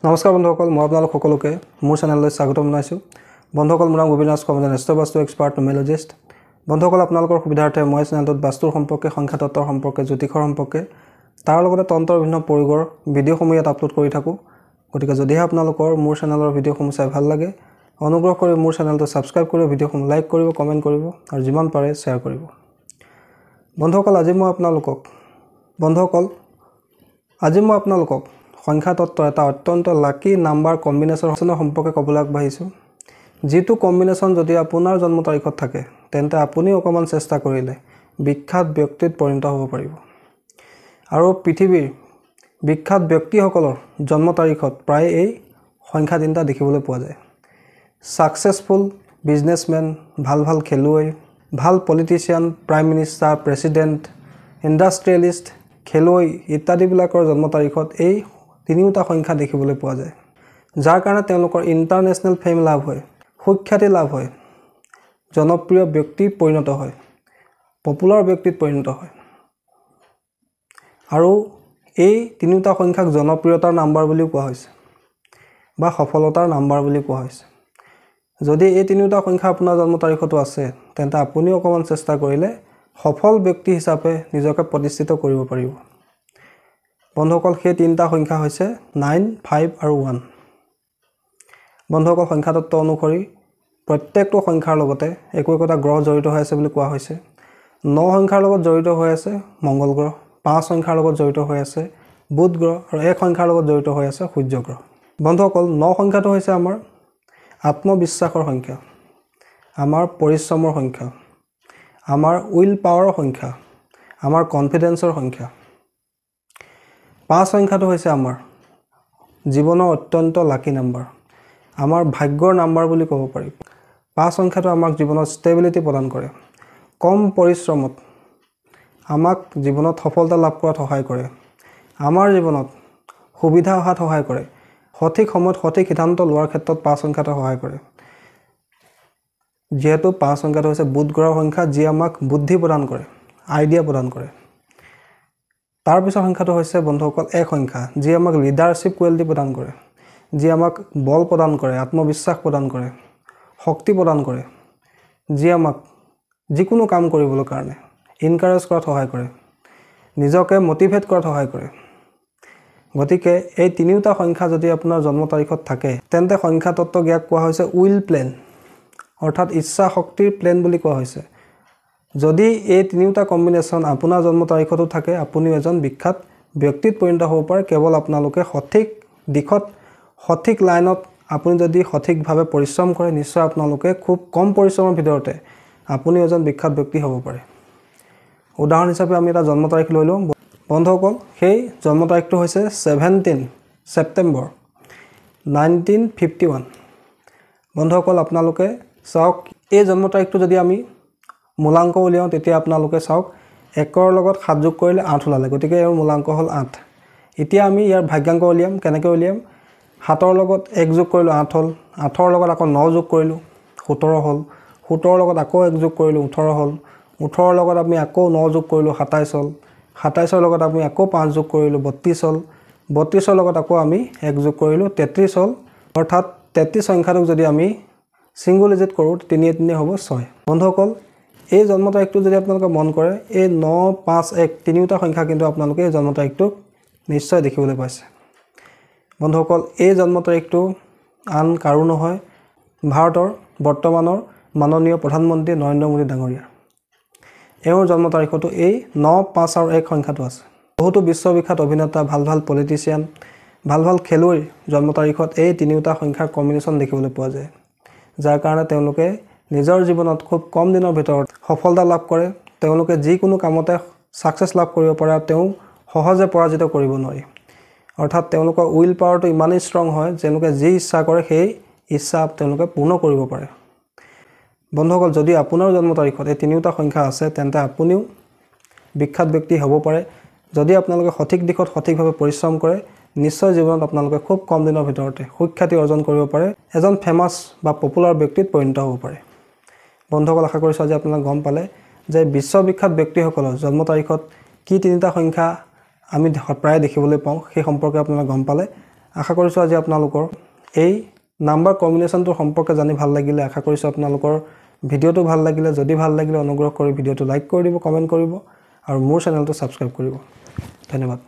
নমস্কাৰ বন্ধুসকল, মই আপোনালোক সকলোকে মোৰ চেনেললৈ স্বাগতম জনাইছোঁ। বন্ধুসকল, মোৰ নাম গোবিন্দ নাথ কমল, বাস্তু এক্সপাৰ্ট নিউমেৰলজিষ্ট। বন্ধুসকল, আপোনালোকৰ সুবিধাৰ্থে মই চেনেলটোত বাস্তুৰ সম্পৰ্কে, সংখ্যা তত্ত্বৰ সম্পৰ্কে, জ্যোতিষৰ সম্পৰ্কে, তাৰ লগতে তন্ত্ৰৰ বিভিন্ন পৰিগৰ ভিডিঅ'সমূহ ইয়াত আপলোড কৰি থাকোঁ। গতিকে যদিহে আপোনালোকৰ মোৰ চেনেলৰ ভিডিঅ'সমূহ চাই ভাল লাগে, অনুগ্ৰহ কৰি মোৰ চেনেলটো ছাবস্ক্ৰাইব কৰিব, ভিডিঅ'সমূহ লাইক কৰিব, কমেণ্ট কৰিব আৰু যিমান পাৰে শ্বেয়াৰ কৰিব। বন্ধুসকল, আজি মই আপোনালোকক সংখ্যা তত্ত্বৰ এটা অত্যন্ত লাকি নাম্বাৰ কম্বিনেশ্যনৰ সম্পৰ্কে ক'বলৈ আগবাঢ়িছোঁ। যিটো কম্বিনেশ্যন যদি আপোনাৰ জন্ম তাৰিখত থাকে, তেন্তে আপুনি অকণমান চেষ্টা কৰিলে বিখ্যাত ব্যক্তিত পৰিণত হ'ব পাৰিব। আৰু পৃথিৱীৰ বিখ্যাত ব্যক্তিসকলৰ জন্ম তাৰিখত প্ৰায় এই সংখ্যা তিনিটা দেখিবলৈ পোৱা যায়। ছাকচেছফুল বিজনেছমেন, ভাল খেলুৱৈ, ভাল পলিটিচিয়ান, প্ৰাইম মিনিষ্টাৰ, প্ৰেছিডেণ্ট, ইণ্ডাষ্ট্ৰিয়েলিষ্ট, খেলুৱৈ ইত্যাদিবিলাকৰ জন্ম তাৰিখত এই তিনিওটা সংখ্যা দেখিবলৈ পোৱা যায়, যাৰ কাৰণে তেওঁলোকৰ ইণ্টাৰনেশ্যনেল ফেম লাভ হয়, সুখ্যাতি লাভ হয়, জনপ্ৰিয় ব্যক্তিত পৰিণত হয়, পপুলাৰ ব্যক্তিত পৰিণত হয়। আৰু এই তিনিওটা সংখ্যাক জনপ্ৰিয়তাৰ নাম্বাৰ বুলিও কোৱা হৈছে বা সফলতাৰ নাম্বাৰ বুলি কোৱা হৈছে। যদি এই তিনিওটা সংখ্যা আপোনাৰ জন্ম তাৰিখতো আছে, তেন্তে আপুনিও অকণমান চেষ্টা কৰিলে সফল ব্যক্তি হিচাপে নিজকে প্ৰতিষ্ঠিত কৰিব পাৰিব। বন্ধুসকল, সেই তিনিটা সংখ্যা হৈছে 9, 5 আৰু 1। বন্ধুসকল, সংখ্যা তত্ত্ব অনুসৰি প্ৰত্যেকটো সংখ্যাৰ লগতে একো একোটা গ্ৰহ জড়িত হৈ আছে বুলি কোৱা হৈছে। 9 সংখ্যাৰ লগত জড়িত হৈ আছে মংগল গ্ৰহ, 5 সংখ্যাৰ লগত জড়িত হৈ আছে বুধ গ্ৰহ আৰু 1 সংখ্যাৰ লগত জড়িত হৈ আছে সূৰ্য গ্ৰহ। বন্ধুসকল, 9 সংখ্যাটো হৈছে আমাৰ আত্মবিশ্বাসৰ সংখ্যা, আমাৰ পৰিশ্ৰমৰ সংখ্যা, আমাৰ উইল পাৱাৰৰ সংখ্যা, আমাৰ কনফিডেন্সৰ সংখ্যা। 5 সংখ্যাটো হৈছে আমাৰ জীৱনৰ অত্যন্ত লাকি নাম্বাৰ, আমাৰ ভাগ্যৰ নাম্বাৰ বুলি ক'ব পাৰি। 5 সংখ্যাটো আমাক জীৱনত ষ্টেবিলিটি প্ৰদান কৰে, কম পৰিশ্ৰমত আমাক জীৱনত সফলতা লাভ কৰাত সহায় কৰে, আমাৰ জীৱনত সুবিধা অহাত সহায় কৰে, সঠিক সময়ত সঠিক সিদ্ধান্ত লোৱাৰ ক্ষেত্ৰত 5 সংখ্যাটো সহায় কৰে। যিহেতু 5 সংখ্যাটো হৈছে বুধ গ্ৰহৰ সংখ্যা, যি আমাক বুদ্ধি প্ৰদান কৰে, আইডিয়া প্ৰদান কৰে। তাৰপিছৰ সংখ্যাটো হৈছে বন্ধুসকল 1 সংখ্যা, যি আমাক লিডাৰশ্বিপ কোৱালিটি প্ৰদান কৰে, যি আমাক বল প্ৰদান কৰে, আত্মবিশ্বাস প্ৰদান কৰে, শক্তি প্ৰদান কৰে, যি আমাক যিকোনো কাম কৰিবলৈ কাৰণে ইনকাৰেজ কৰাত সহায় কৰে, নিজকে মটিভেট কৰাত সহায় কৰে। গতিকে এই তিনিওটা সংখ্যা যদি আপোনাৰ জন্ম তাৰিখত থাকে, তেন্তে সংখ্যা তত্ত্ব ইয়াক কোৱা হৈছে উইল প্লেন, অৰ্থাৎ ইচ্ছা শক্তিৰ প্লেন বুলি কোৱা হৈছে। যদি এই তিনিওটা কম্বিনেশ্যন আপোনাৰ জন্ম তাৰিখতো থাকে, আপুনিও এজন বিখ্যাত ব্যক্তিত পৰিণত হ'ব পাৰে। কেৱল আপোনালোকে সঠিক দিশত, সঠিক লাইনত আপুনি যদি সঠিকভাৱে পৰিশ্ৰম কৰে, নিশ্চয় আপোনালোকে খুব কম পৰিশ্ৰমৰ ভিতৰতে আপুনি এজন বিখ্যাত ব্যক্তি হ'ব পাৰে। উদাহৰণ হিচাপে আমি এটা জন্ম তাৰিখ লৈ লওঁ। বন্ধুসকল, সেই জন্ম তাৰিখটো হৈছে 17 ছেপ্টেম্বৰ 1951। বন্ধুসকল, আপোনালোকে চাওক, এই জন্ম তাৰিখটো যদি আমি মূলাংক উলিয়াওঁ, তেতিয়া আপোনালোকে চাওক 1ৰ লগত 7 যোগ কৰিলে 8 ওলালে, গতিকে ইয়াৰ মূলাংক হ'ল 8। এতিয়া আমি ইয়াৰ ভাগ্যাংক উলিয়াম। কেনেকৈ উলিয়াম? 7ৰ লগত 1 যোগ কৰিলোঁ 8 হ'ল, 8ৰ লগত আকৌ 9 যোগ কৰিলোঁ 17 হ'ল, 17ৰ লগত আকৌ 1 যোগ কৰিলোঁ 18 হ'ল, 18ৰ লগত আমি আকৌ 9 যোগ কৰিলোঁ 27 হ'ল, 27ৰ লগত আমি আকৌ 5 যোগ কৰিলোঁ 32 হ'ল, 32ৰ লগত আকৌ আমি 1 যোগ কৰিলোঁ 33 হ'ল। অৰ্থাৎ 33 সংখ্যাটোক যদি আমি ছিংগুল ডিজিট কৰোঁ, 3 3 হ'ব 6। বন্ধুসকল, এই জন্ম তাৰিখটো যদি আপোনালোকে মন কৰে, এই 9, 5, 1 তিনিওটা সংখ্যা কিন্তু আপোনালোকে এই জন্ম তাৰিখটোক নিশ্চয় দেখিবলৈ পাইছে। বন্ধুসকল, এই জন্ম তাৰিখটো আন কাৰো নহয়, ভাৰতৰ বৰ্তমানৰ মাননীয় প্ৰধানমন্ত্ৰী নৰেন্দ্ৰ মোদী ডাঙৰীয়া। এওঁৰ জন্ম তাৰিখতো এই 9, 5 আৰু 1 সংখ্যাটো আছে। বহুতো বিশ্ববিখ্যাত অভিনেতা, ভাল পলিটিচিয়ান, ভাল খেলুৱৈৰ জন্ম তাৰিখত এই তিনিওটা সংখ্যাৰ কম্বিনেশ্যন দেখিবলৈ পোৱা যায়, যাৰ কাৰণে তেওঁলোকে নিজৰ জীৱনত খুব কম দিনৰ ভিতৰত সফলতা লাভ কৰে। তেওঁলোকে যিকোনো কামতে ছাকচেছ লাভ কৰিব পাৰে, তেওঁ সহজে পৰাজিত কৰিব নোৱাৰি। অৰ্থাৎ তেওঁলোকৰ উইল পাৱাৰটো ইমানেই ষ্ট্ৰং হয়, তেওঁলোকে যি ইচ্ছা কৰে সেই ইচ্ছা তেওঁলোকে পূৰ্ণ কৰিব পাৰে। বন্ধুসকল, যদি আপোনাৰ জন্ম তাৰিখত এই তিনিওটা সংখ্যা আছে, তেন্তে আপুনিও বিখ্যাত ব্যক্তি হ'ব পাৰে। যদি আপোনালোকে সঠিক দিশত সঠিকভাৱে পৰিশ্ৰম কৰে, নিশ্চয় জীৱনত আপোনালোকে খুব কম দিনৰ ভিতৰতে সুখ্যাতি অৰ্জন কৰিব পাৰে, এজন ফেমাছ বা পপুলাৰ ব্যক্তিত পৰিণত হ'ব পাৰে। বন্ধুসকল, আশা কৰিছোঁ আজি আপোনালোকে গম পালে যে বিশ্ববিখ্যাত ব্যক্তিসকলৰ জন্ম তাৰিখত কি তিনিটা সংখ্যা আমি প্ৰায় দেখিবলৈ পাওঁ, সেই সম্পৰ্কে আপোনালোকে গম পালে। আশা কৰিছোঁ আজি আপোনালোকৰ এই নাম্বাৰ কম্বিনেশ্যনটোৰ সম্পৰ্কে জানি ভাল লাগিলে। আশা কৰিছোঁ আপোনালোকৰ ভিডিঅ'টো ভাল লাগিলে। যদি ভাল লাগিলে অনুগ্ৰহ কৰি ভিডিঅ'টো লাইক কৰি দিব, কমেণ্ট কৰিব আৰু মোৰ চেনেলটো ছাবস্ক্ৰাইব কৰিব। ধন্যবাদ।